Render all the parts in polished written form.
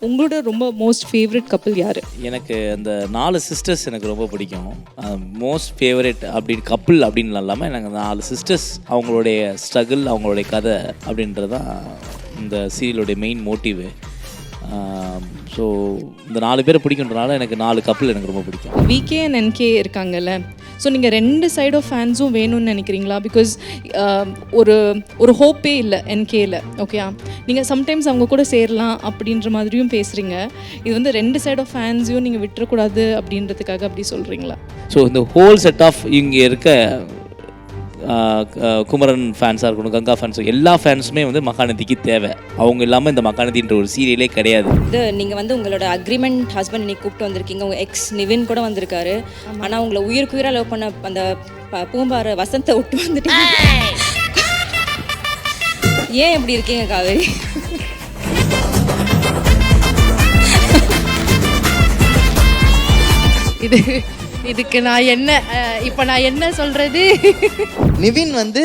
உங்களோட ரொம்ப most favourite couple யார்? எனக்கு அந்த 4 சிஸ்டர்ஸ் எனக்கு ரொம்ப பிடிக்கும். மோஸ்ட் ஃபேவரட் அப்படின்னு கப்பிள் அப்படின்னு இல்லாமல் எனக்கு 4 சிஸ்டர்ஸ் அவங்களுடைய ஸ்ட்ரகிள், அவங்களுடைய கதை அப்படின்றது தான் இந்த சீரியலுடைய மெயின் மோட்டிவு. ஸோ இந்த 4 பேரை பிடிக்குன்றனால எனக்கு 4 கப்பிள் எனக்கு ரொம்ப பிடிக்கும். விகே அண்ட் என்கே இருக்காங்கல்ல, ஸோ நீங்கள் 2 சைட் ஆஃப் ஃபேன்ஸும் வேணும்னு நினைக்கிறீங்களா? பிகாஸ் ஒரு ஹோப்பே இல்லை என்கேயில். ஓகேயா, நீங்கள் சம்டைம்ஸ் அவங்க கூட சேரலாம் அப்படின்ற மாதிரியும் பேசுகிறீங்க. இது வந்து 2 சைட் ஆஃப் ஃபேன்ஸையும் நீங்கள் விட்டுறக்கூடாது அப்படின்றதுக்காக அப்படி சொல்கிறீங்களா? ஸோ இந்த ஹோல் செட் ஆஃப் இங்கே இருக்க குமரன் ஃபேன்ஸாக இருக்கணும், கங்கா ஃபேன்ஸோ எல்லா ஃபேன்ஸுமே வந்து மகாநதிக்கு தேவை. அவங்க இல்லாமல் இந்த மகாநதின்ற ஒரு சீரியலே கிடையாது. இது நீங்கள் வந்து உங்களோட அக்ரிமெண்ட் ஹஸ்பண்ட் இன்னைக்கு கூப்பிட்டு வந்திருக்கீங்க. உங்கள் எக்ஸ் நிவின் கூட வந்திருக்காரு. ஆனால் உங்களை உயிருக்குயிராக லவ் பண்ண அந்த பூம்பார வசந்தை விட்டு வந்துட்டீங்க. ஏன் இப்படி இருக்கீங்க காவேரி? இதுக்கு நான் என்ன சொல்கிறது? நிவின் வந்து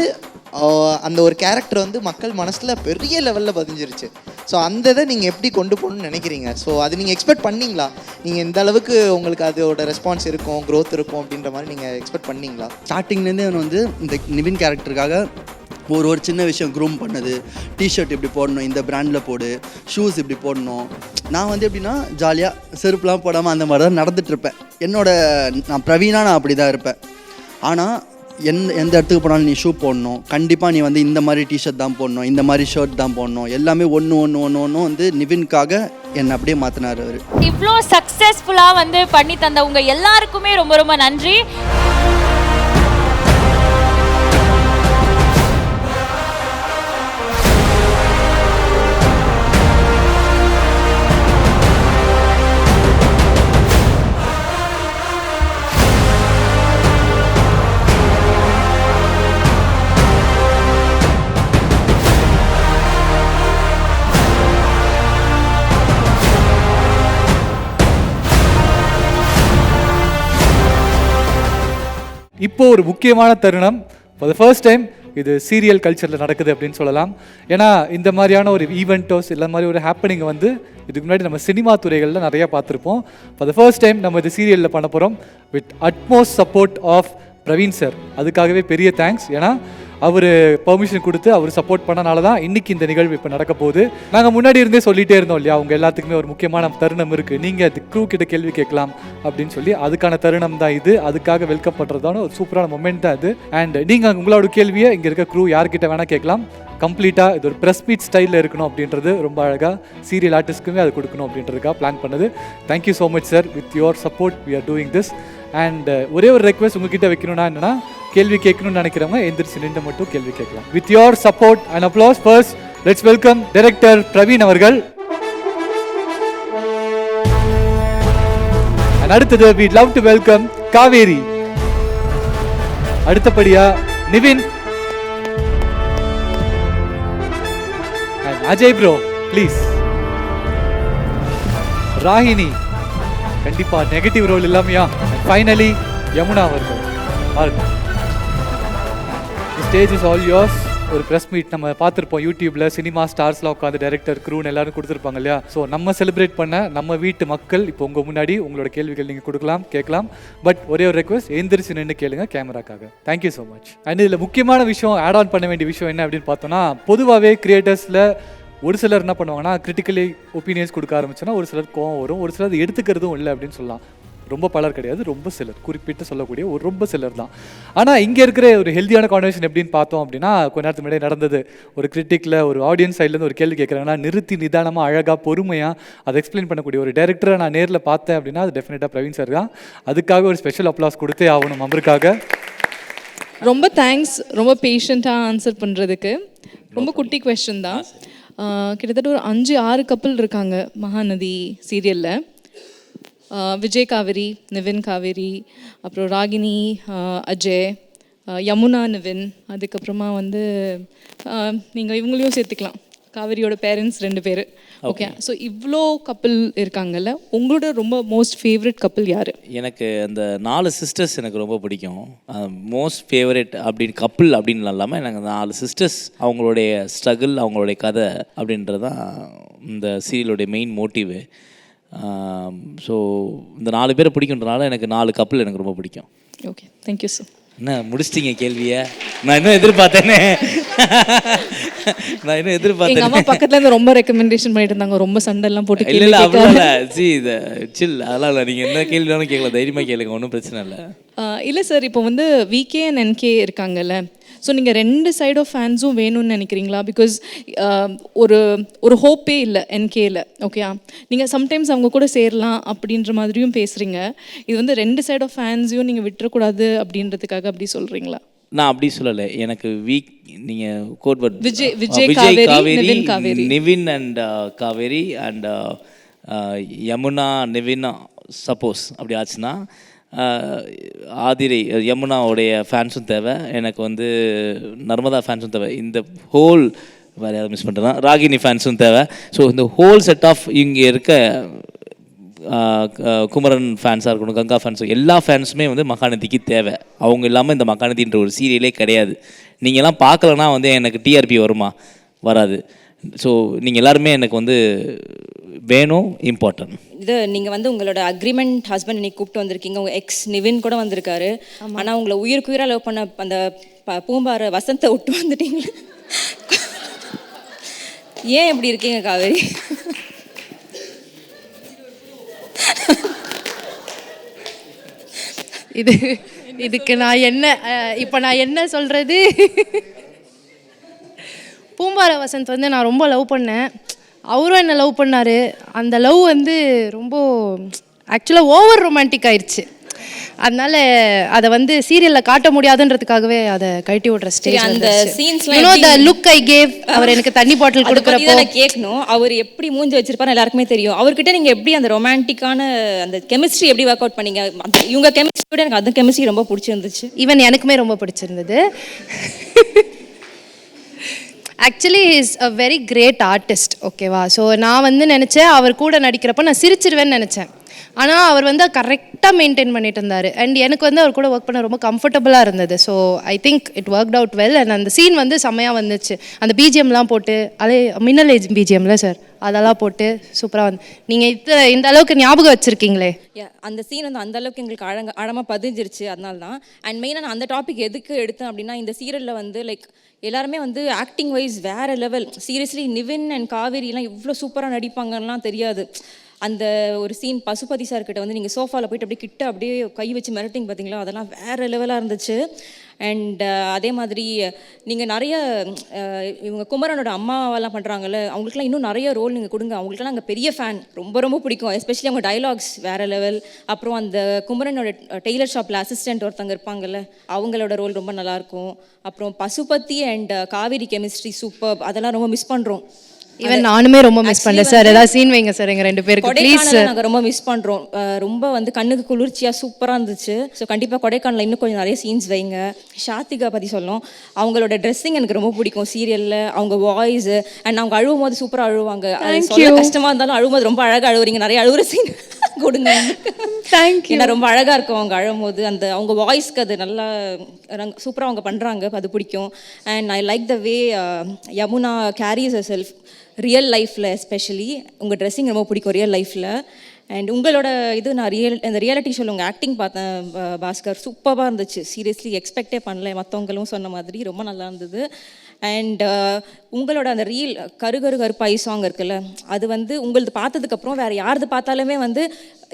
அந்த ஒரு கேரக்டர் வந்து மக்கள் மனசில் பெரிய லெவலில் பதிஞ்சிருச்சு. ஸோ அந்த இதை நீங்கள் எப்படி கொண்டு போகணும்னு நினைக்கிறீங்க? ஸோ அது நீங்கள் எக்ஸ்பெக்ட் பண்ணீங்களா? நீங்கள் இந்த அளவுக்கு உங்களுக்கு அதோட ரெஸ்பான்ஸ் இருக்கும், க்ரோத் இருக்கும் அப்படின்ற மாதிரி நீங்கள் எக்ஸ்பெக்ட் பண்ணீங்களா? ஸ்டார்டிங்லேருந்தே அவன் வந்து இந்த நிவின் கேரக்டருக்காக ஒரு சின்ன விஷயம் க்ரூம் பண்ணது. டிஷர்ட் இப்படி போடணும், இந்த பிராண்டில் போடு, ஷூஸ் இப்படி போடணும். நான் வந்து எப்படின்னா ஜாலியாக செருப்புலாம் போடாமல் அந்த மாதிரி தான் நடந்துகிட்ருப்பேன். நான் பிரவீனா, நான் அப்படி தான் இருப்பேன். ஆனால் எந்த இடத்துக்கு போனாலும் நீ ஷூ போடணும், கண்டிப்பாக நீ வந்து இந்த மாதிரி டிஷர்ட் தான் போடணும், இந்த மாதிரி ஷர்ட் தான் போடணும், எல்லாமே ஒன்று வந்து நிவின்காக என்னை அப்படியே மாற்றினார் அவர். இவ்வளோ சக்ஸஸ்ஃபுல்லாக வந்து பண்ணி தந்த உங்கள் எல்லாருக்குமே ரொம்ப ரொம்ப நன்றி. இப்போ ஒரு முக்கியமான தருணம், ஃபார் த ஃபர்ஸ்ட் டைம் இது சீரியல் கல்ச்சரில் நடக்குது அப்படின்னு சொல்லலாம். ஏன்னா இந்த மாதிரியான ஒரு ஈவெண்ட்டோஸ் இல்லை மாதிரி ஒரு ஹேப்பனிங் வந்து இதுக்கு முன்னாடி நம்ம சினிமா துறைகளில் நிறையா பார்த்துருப்போம். ஃபார் த ஃபர்ஸ்ட் டைம் நம்ம இது சீரியலில் பண்ண போகிறோம் with utmost support of Praveen sir. அதுக்காகவே பெரிய தேங்க்ஸ். ஏன்னா அவர் பெர்மிஷன் கொடுத்து அவர் சப்போர்ட் பண்ணனால தான் இன்றைக்கி இந்த நிகழ்வு இப்போ நடக்க போகுது. நாங்கள் முன்னாடி இருந்தே சொல்லிகிட்டே இருந்தோம் இல்லையா, அவங்க எல்லாத்துக்குமே ஒரு முக்கியமான தருணம் இருக்குது, நீங்கள் அது க்ரூ கிட்ட கேள்வி கேட்கலாம் அப்படின்னு சொல்லி. அதுக்கான தருணம் தான் இது. அதுக்காக வெல்கம் பண்ணுறதான ஒரு சூப்பரான மொமெண்ட் தான் இது. அண்ட் நீங்கள் உங்களோட கேள்வியை இங்கே இருக்க க்ரூ யார்கிட்ட வேணால் கேட்கலாம். கம்ப்ளீட்டாக இது ஒரு ப்ரெஸ் மீட் ஸ்டைலில் இருக்கணும் அப்படின்றது ரொம்ப அழகாக சீரியல் ஆர்டிஸ்ட்டுக்குமே அது கொடுக்கணும் அப்படின்றதுக்காக பிளான் பண்ணது. Thank you so much sir. With your support we are doing this. And ஒரே ஒரு ரெக்வெஸ்ட் உங்ககிட்ட வைக்கணும்னா என்னன்னா, கேள்வி கேட்கணும்னு நினைக்கிறவங்க எந்திரிச்சு நின்று மட்டும் கேள்வி கேட்கலாம். With your support and applause first let's welcome director Praveen அவர்கள். அண்ட் அடுத்தது we love to welcome Kaveri. அடுத்தபடியா Nivin and Ajay bro please. Ragini கண்டிப்பா நெகட்டிவ் ரோல் இல்லாமையா. ஃபைனலி யமுனா அவர்கள். பாருங்க, ஸ்டேஜ் இஸ் ஆல் யோர்ஸ். ஒரு ப்ரெஸ் மீட் நம்ம பார்த்துருப்போம் யூடியூப்ல, சினிமா ஸ்டார்ஸ்லாம் உட்காந்து டைரக்டர் க்ரூன்னு எல்லாரும் கொடுத்துருப்பாங்க இல்லையா. ஸோ நம்ம செலிப்ரேட் பண்ண நம்ம வீட்டு மக்கள் இப்போ உங்கள் முன்னாடி உங்களோட கேள்விகள் நீங்கள் கொடுக்கலாம், கேட்கலாம். பட் ஒரே ஒரு ரெக்வஸ்ட், எந்திரிச்சு நின்று கேளுங்க கேமராக்காக. Thank you so much. அண்ட் இதில் முக்கியமான விஷயம், ஆட் ஆன் பண்ண வேண்டிய விஷயம் என்ன அப்படின்னு பார்த்தோன்னா, பொதுவாகவே கிரியேட்டர்ஸில் ஒரு சிலர் என்ன பண்ணுவாங்கன்னா, கிரிட்டிக்கலி ஒப்பீனியன்ஸ் கொடுக்க ஆரம்பிச்சோன்னா ஒரு சிலர் கோவம் வரும், ஒரு சிலர் எடுத்துக்கிறதும் இல்லை அப்படின்னு சொல்லலாம். ரொம்ப பலர் கிடையாது, ரொம்ப சிலர், குறிப்பிட்டு சொல்லக்கூடிய ஒரு ரொம்ப சிலர் தான். ஆனால் இங்கே இருக்கிற ஒரு ஹெல்த்தியான கான்வர்சேஷன் எப்படின்னு பார்த்தோம் அப்படின்னா, கொஞ்ச நேரத்துக்கு முன்னாடி நடந்தது. ஒரு கிரிட்டிக்கில் ஒரு ஆடியன்ஸ் சைட்லேருந்து ஒரு கேள்வி கேட்குறாங்கன்னா, நிறுத்தி நிதானமாக அழகாக பொறுமையாக அதை எக்ஸ்பிளைன் பண்ணக்கூடிய ஒரு டைரக்டரை நான் நேரில் பார்த்தேன் அப்படின்னா அது டெஃபினட்டாக பிரவீன் சார் தான். அதுக்காக ஒரு ஸ்பெஷல் அப்ளாஸ் கொடுத்தே ஆகணும் அவருக்காக. ரொம்ப தேங்க்ஸ், ரொம்ப பேஷண்ட்டாக ஆன்சர் பண்ணுறதுக்கு. ரொம்ப குட்டி கொஸ்டின் தான். கிட்டத்தட்ட ஒரு 5-6 கப்பல் இருக்காங்க மகாநதி சீரியலில். விஜய் காவேரி, நிவின் காவேரி, அப்புறம் ராகினி, அஜய், யமுனா நிவின், அதுக்கப்புறமா வந்து நீங்கள் இவங்களையும் சேர்த்துக்கலாம். காவேரியோட பேரண்ட்ஸ் 2 பேர், ஓகே ஸோ இவ்வளோ கப்பல் இருக்காங்கல்ல, உங்களோட ரொம்ப மோஸ்ட் ஃபேவரட் கப்பல் யார்? எனக்கு அந்த 4 சிஸ்டர்ஸ் எனக்கு ரொம்ப பிடிக்கும். மோஸ்ட் ஃபேவரட் அப்படின்னு கப்பிள் அப்படின்னு இல்லாமல் எனக்கு 4 சிஸ்டர்ஸ் அவங்களுடைய ஸ்ட்ரகிள், அவங்களுடைய கதை அப்படின்றது தான் இந்த சீரியலுடைய மெயின் மோட்டிவு. ஸோ இந்த 4 பேரை பிடிக்குன்றனால எனக்கு 4 கப்பிள் எனக்கு ரொம்ப பிடிக்கும். Okay, thank you sir. என்ன முடிச்சிட்டிங்க கேள்வியை? நான் இன்னும் எதிர்பார்த்தேனே. நான் இன்னும் எங்கள் எதிர்பார்த்தேன். அம்மா பக்கத்துல இருந்து ரொம்ப ரெக்கமெண்டேஷன் பண்ணிட்டு இருந்தாங்க, ரொம்ப சண்டைலாம் போட்டு இல்லை இல்லை அப்படிலாம் இல்லை. இது சில் அதெல்லாம் இல்லை. நீங்கள் என்ன கேள்வி வேணாலும் கேட்கலாம், தைரியமாக கேளுங்க, ஒன்றும் பிரச்சனை இல்லை. இல்லை சார், இப்போ வந்து விகே அண்ட் என்கே இருக்காங்கல்ல, ஸோ நீங்கள் 2 சைட் ஆஃப் ஃபேன்ஸும் வேணும்னு நினைக்கிறீங்களா? பிகாஸ் ஒரு ஹோப்பே இல்லை என்கேல. ஓகேயா, நீங்கள் சம்டைம்ஸ் அவங்க கூட சேரலாம் அப்படின்ற மாதிரியும் பேசுகிறீங்க. இது வந்து 2 சைட் ஆஃப் ஃபேன்ஸையும் நீங்கள் விட்டுறக்கூடாது அப்படின்றதுக்காக அப்படி சொல்கிறீங்களா? நான் அப்படி சொல்லலை. எனக்கு நீங்கள் code word Vijay Kaveri, Nivin and Kaveri and Yamuna Nivin suppose அப்படி ஆச்சுன்னா ஆதிரை யமுனாவுடைய ஃபேன்ஸும் தேவை, எனக்கு வந்து நர்மதா ஃபேன்ஸும் தேவை, இந்த ஹோல் வேறு யாரும் மிஸ் பண்ணுறேன்னா ராகினி ஃபேன்ஸும் தேவை. ஸோ இந்த ஹோல் செட் ஆஃப் இங்கே இருக்க குமரன் ஃபேன்ஸாக இருக்கணும், கங்கா ஃபேன்ஸும், எல்லா ஃபேன்ஸுமே வந்து மகாநதிக்கு தேவை. அவங்க இல்லாமல் இந்த மகாநதின்ற ஒரு சீரியலே கிடையாது. நீங்கள்லாம் பார்க்கலன்னா வந்து எனக்கு டிஆர்பி வருமா? வராது. ஸோ நீங்கள் எல்லாருமே எனக்கு வந்து வேணும், இம்பார்ட்டன்ட். இது நீங்கள் வந்து உங்களோட அக்ரிமெண்ட் ஹஸ்பண்ட் இன்னைக்கு கூப்பிட்டு வந்திருக்கீங்க. உங்கள் எக்ஸ் நிவின் கூட வந்திருக்காரு. ஆனால் உங்களை உயிருக்குயிராக லவ் பண்ண அந்த பூம்பார வசந்தை விட்டு வந்துட்டீங்களே, ஏன் இப்படி இருக்கீங்க காவேரி? இதுக்கு நான் என்ன இப்போ நான் என்ன சொல்கிறது? பூம்பார வசந்த் வந்து நான் ரொம்ப லவ் பண்ணேன், அவரும் என்ன லவ் பண்ணார். அந்த லவ் வந்து ரொம்ப ஆக்சுவலாக ஓவர் ரொமான்டிக் ஆயிடுச்சு. அதனால அதை வந்து சீரியலில் காட்ட முடியாதுன்றதுக்காகவே அதை கழட்டி விடுற ஸ்டேஜ். அந்த சீன்ஸ்ல லுக் ஐ கேவ், அவர் எனக்கு தண்ணி பாட்டில் கொடுக்குறப்போ கேட்கணும், அவர் எப்படி மூஞ்சி வச்சிருப்பாரு எல்லாருக்குமே தெரியும். அவர்கிட்ட நீங்கள் எப்படி அந்த ரொமான்டிக்கான அந்த கெமிஸ்ட்ரி எப்படி ஒர்க் அவுட் பண்ணீங்க? இவங்க கெமிஸ்ட்ரியோட எனக்கு அந்த கெமிஸ்ட்ரி ரொம்ப பிடிச்சிருந்துச்சு. ஈவன் எனக்குமே ரொம்ப பிடிச்சிருந்தது. Actually is a very great artist. ஓகேவா? ஸோ நான் வந்து நினச்சேன் அவர் கூட நடிக்கிறப்ப நான் சிரிச்சிருவேன்னு நினச்சேன். ஆனால் அவர் வந்து கரெக்டாக மெயின்டைன் பண்ணிட்டு இருந்தார். அண்ட் எனக்கு வந்து அவர் கூட ஒர்க் பண்ண ரொம்ப கம்ஃபர்டபுளாக இருந்தது. So I think it work out well. And அந்த சீன் வந்து செம்மையாக வந்துச்சு. அந்த பிஜிஎம்லாம் போட்டு, அதே மின்னல் ஏஜ் பிஜிஎம்ல சார், அதெல்லாம் போட்டு சூப்பராக வந்து நீங்கள் இந்த அளவுக்கு ஞாபகம் வச்சுருக்கீங்களே. அந்த சீன் வந்து அந்த அளவுக்கு எங்களுக்கு ஆழமாக பதிஞ்சிருச்சு. அதனால தான். அண்ட் மெயினாக நான் அந்த டாபிக் எதுக்கு எடுத்தேன் அப்படின்னா, இந்த சீரியலில் வந்து லைக் எல்லாருமே வந்து ஆக்டிங் வைஸ் வேறு லெவல். சீரியஸ்லி நிவின் அண்ட் காவேரிலாம் இவ்வளோ சூப்பராக நடிப்பாங்கலாம் தெரியாது. அந்த ஒரு சீன் பசுபதி சார்கிட்ட வந்து நீங்கள் சோஃபாவில் போய்ட்டு அப்படியே கிட்ட அப்படியே கை வச்சு மிரட்டிங் பார்த்தீங்களா, அதெல்லாம் வேறு லெவலாக இருந்துச்சு. அண்ட் அதே மாதிரி நீங்கள் நிறைய இவங்க குமரனோட அம்மாவெல்லாம் பண்ணுறாங்கல்ல, அவங்களுக்குலாம் இன்னும் நிறைய ரோல் நீங்கள் கொடுங்க. அவங்களுக்குலாம் நாங்கள் பெரிய ஃபேன், ரொம்ப ரொம்ப பிடிக்கும். எஸ்பெஷலி அவங்க டைலாக்ஸ் வேறு லெவல். அப்புறம் அந்த குமரனோட டெய்லர் ஷாப்பில் அசிஸ்டன்ட் ஒருத்தங்க இருப்பாங்கல்ல, அவங்களோட ரோல் ரொம்ப நல்லாயிருக்கும். அப்புறம் Pasupathi and Kaveri chemistry super, அதெல்லாம் ரொம்ப மிஸ் பண்ணுறோம். ஈவன் நானுமே ரொம்ப மிஸ் பண்ணேன் சார். ஏதாவது சீன் வைங்க சார் எங்கள் 2 பேருக்கு ப்ளீஸ் சார். நாங்கள் ரொம்ப மிஸ் பண்ணுறோம். ரொம்ப வந்து கண்ணுக்கு குளிர்ச்சியாக சூப்பராக இருந்துச்சு. ஸோ கண்டிப்பாக கொடைக்கானலில் இன்னும் கொஞ்சம் நிறைய சீன்ஸ் வைங்க. ஷாத்திகா பற்றி சொல்லணும், அவங்களோட ட்ரெஸ்ஸிங் எனக்கு ரொம்ப பிடிக்கும் சீரியலில். அவங்க வாய்ஸ் அண்ட் அவங்க அழுவும் போது சூப்பராக அழுவாங்க. சொல்ல கஷ்டமாக இருந்தாலும் அழும்போது ரொம்ப அழகாக அழுவுறீங்க. நிறைய அழுகுற சீன் கொடுங்க. தேங்க்யூ. ஏன்னா ரொம்ப அழகாக இருக்கும் அவங்க அழும்போது. அந்த அவங்க வாய்ஸ்க்கு அது நல்லா சூப்பராக அவங்க பண்ணுறாங்க, அது பிடிக்கும். And I like the way Yamuna carries her self real லைஃப்பில். எஸ்பெஷலி உங்கள் ட்ரெஸ்ஸிங் ரொம்ப பிடிக்கும் ரியல் லைஃப்பில். அண்ட் உங்களோட இது நான் இந்த ரியாலிட்டி ஷோவில் உங்கள் ஆக்டிங் பார்த்தேன் பாஸ்கர், சூப்பராக இருந்துச்சு. சீரியஸ்லி எக்ஸ்பெக்டே பண்ணல. மற்றவங்களும் சொன்ன மாதிரி ரொம்ப நல்லா இருந்தது. அண்ட் உங்களோட அந்த ரீல் கருப்பாய் சாங் இருக்குல்ல, அது வந்து உங்களது பார்த்ததுக்கப்புறம் வேறு யாரது பார்த்தாலுமே வந்து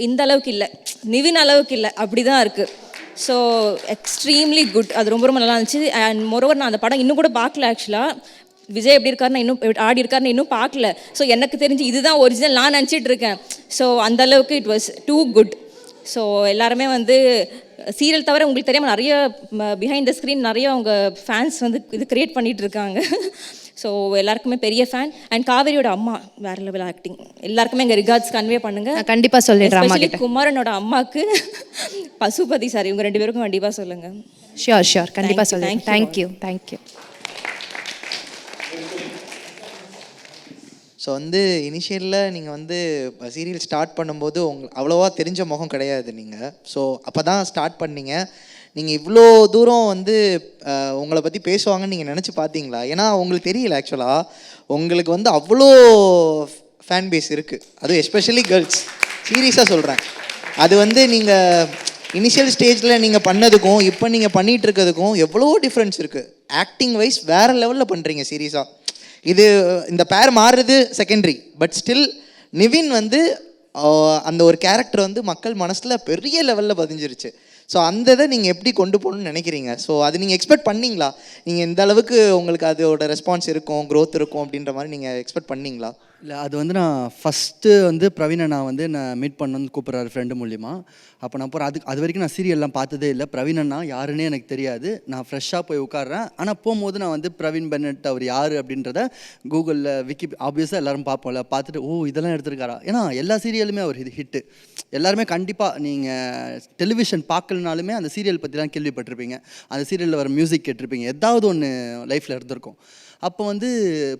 இந்த அளவுக்கு இல்லை, நிவின் அளவுக்கு இல்லை, அப்படி தான் இருக்குது. So extremely good. அது ரொம்ப ரொம்ப நல்லா இருந்துச்சு. அண்ட் மொரோவர் நான் அந்த படம் இன்னும் கூட பார்க்கல. ஆக்சுவலாக விஜய் எப்படி இருக்காருன்னு இன்னும் ஆடி இருக்காருன்னு இன்னும் பார்க்கல. ஸோ எனக்கு தெரிஞ்சு இதுதான் ஒரிஜினல் நான் நினச்சிட்டு இருக்கேன். ஸோ அந்தளவுக்கு it was too good. So எல்லாருமே வந்து சீரியல் தவிர உங்களுக்கு தெரியாமல் நிறைய பிஹைண்ட் த ஸ்க்ரீன் நிறைய அவங்க ஃபேன்ஸ் வந்து இது க்ரியேட் பண்ணிகிட்டு இருக்காங்க. ஸோ எல்லாருக்குமே பெரிய ஃபேன். அண்ட் காவேரியோட அம்மா வேறு லெவல் ஆக்டிங். எல்லாருக்குமே எங்கள் ரிகார்ட்ஸ் கன்வே பண்ணுங்கள். கண்டிப்பாக சொல்லிடுறேன். குமாரனோட அம்மாவுக்கு பசுபதி சார், இவங்க 2 பேருக்கும் கண்டிப்பாக சொல்லுங்கள். ஷியோர் கண்டிப்பாக சொல்லுங்கள். தேங்க்யூ. ஸோ வந்து இனிஷியலில் நீங்கள் வந்து சீரியல் ஸ்டார்ட் பண்ணும்போது அவ்வளோவா தெரிஞ்ச முகம் கிடையாது நீங்கள். ஸோ அப்போ தான் ஸ்டார்ட் பண்ணீங்க. நீங்கள் இவ்வளோ தூரம் வந்து உங்களை பற்றி பேசுவாங்கன்னு நீங்கள் நினச்சி பார்த்தீங்களா? ஏன்னா உங்களுக்கு தெரியல ஆக்சுவலாக உங்களுக்கு வந்து அவ்வளோ ஃபேன் பேஸ் இருக்குது, அதுவும் எஸ்பெஷலி கேர்ள்ஸ். சீரியஸாக சொல்கிறேன். அது வந்து நீங்கள் இனிஷியல் ஸ்டேஜில் நீங்கள் பண்ணதுக்கும் இப்போ நீங்கள் பண்ணிகிட்டு இருக்கிறதுக்கும் எவ்வளோ டிஃப்ரென்ஸ் இருக்குது. ஆக்டிங் வைஸ் வேறு லெவலில் பண்ணுறீங்க சீரியஸாக. இது இந்த பேர் மாறுறது செகண்டரி, பட் ஸ்டில் நிவின் வந்து அந்த ஒரு கேரக்டர் வந்து மக்கள் மனசில் பெரிய லெவலில் பதிஞ்சிருச்சு. ஸோ அந்த இதை நீங்கள் எப்படி கொண்டு போகணும்னு நினைக்கிறீங்க? ஸோ அது நீங்கள் எக்ஸ்பெக்ட் பண்ணிங்களா? நீங்கள் இந்த அளவுக்கு உங்களுக்கு அதோட ரெஸ்பான்ஸ் இருக்கும், க்ரோத் இருக்கும் அப்படின்ற மாதிரி நீங்கள் எக்ஸ்பெக்ட் பண்ணிங்களா? இல்லை, அது வந்து நான் ஃபஸ்ட்டு வந்து பிரவீனை நான் வந்து நான் மீட் பண்ணணும்னு கூப்பிட்றாரு ஃப்ரெண்டு மூலிமா. அப்போ நான் போகிறேன். அது வரைக்கும் நான் சீரியல்லாம் பார்த்ததே இல்லை. பிரவீனண்ணா யாருன்னே எனக்கு தெரியாது. நான் ஃப்ரெஷ்ஷாக போய் உட்காடுறேன். ஆனால் போகும்போது நான் வந்து பிரவீன் பென்னட் அவர் யார் அப்படின்றத கூகுளில் ஆப்வியஸாக எல்லோரும் பார்ப்போம்ல, பார்த்துட்டு ஓ இதெல்லாம் எடுத்துருக்காரா. ஏன்னா எல்லா சீரியலுமே அவர் ஹிட்டு. எல்லாருமே கண்டிப்பாக நீங்கள் டெலிவிஷன் பார்க்கலனாலுமே அந்த சீரியல் பற்றிலாம் கேள்விப்பட்டிருப்பீங்க. அந்த சீரியலில் வர மியூசிக் கேட்டிருப்பீங்க. ஏதாவது ஒன்று லைஃப்பில் இருந்திருக்கும். அப்போ வந்து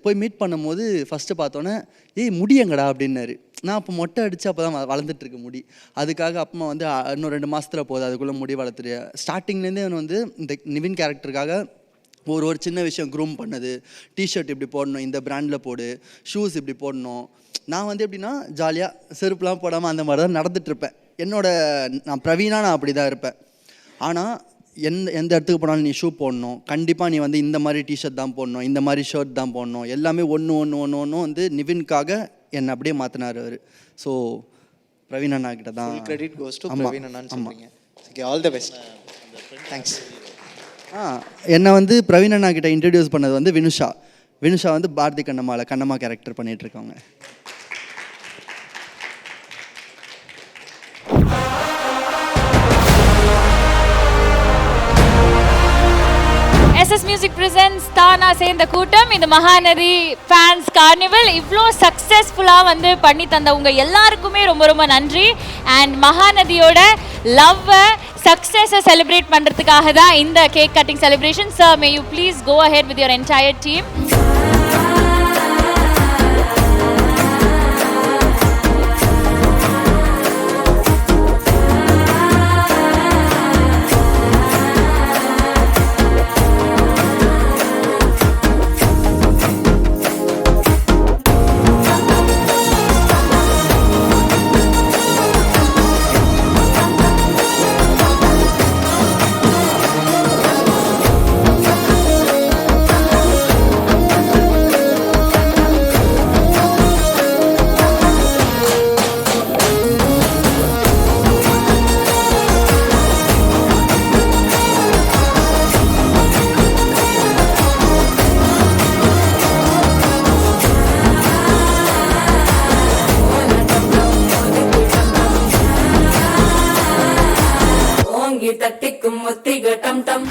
போய் மீட் பண்ணும்போது ஃபஸ்ட்டு பார்த்தோன்னே ஏய் முடி எங்கடா அப்படின்னாரு. நான் அப்போ மொட்டை அடித்து அப்போ தான் வளர்ந்துட்டுருக்கு முடி. அதுக்காக அப்பா வந்து இன்னும் 2 மாதத்தில் போகுது அதுக்குள்ளே முடி வளர்த்துரு. ஸ்டார்டிங்லேருந்தே அவன் வந்து இந்த நிவின் கேரக்டருக்காக ஒரு சின்ன விஷயம் க்ரூம் பண்ணது. டிஷர்ட் இப்படி போடணும், இந்த பிராண்டில் போடு, ஷூஸ் இப்படி போடணும். நான் வந்து எப்படின்னா ஜாலியாக செருப்புலாம் போடாமல் அந்த மாதிரி தான் நடந்துகிட்ருப்பேன். நான் பிரவீனா நான் அப்படி தான் இருப்பேன். ஆனால் எந்த இடத்துக்கு போனாலும் நீ ஷூ போடணும், கண்டிப்பாக நீ வந்து இந்த மாதிரி டிஷர்ட் தான் போடணும், இந்த மாதிரி ஷர்ட் தான் போடணும், எல்லாமே ஒன்று வந்து நிவின்காக என்னை அப்படியே மாற்றினார் அவர். ஸோ பிரவீன் அண்ணா கிட்ட தான் கிரெடிட் கோஸ் டு பிரவீன் அண்ணான்னு சொல்றீங்க. Okay, all the best. Thanks. என்னை வந்து பிரவீன் அண்ணா கிட்ட இன்ட்ரடியூஸ் பண்ணது வந்து வினுஷா வந்து பாரதி கண்ணம்மா கேரக்டர் பண்ணிகிட்ருக்காங்க. SS Music presents தானா சேர்ந்த கூட்டம். இந்த மகாநதி ஃபேன்ஸ் கார்னிவல் இவ்வளோ சக்ஸஸ்ஃபுல்லாக வந்து பண்ணி தந்த உங்க எல்லாருக்குமே ரொம்ப ரொம்ப நன்றி. அண்ட் மகாநதியோட லவ்வை சக்ஸஸை செலிப்ரேட் பண்ணுறதுக்காக தான் இந்த cake cutting celebration. Sir, may you please go ahead with your entire team. தட்டிக்கும் முத்திக டம் டம்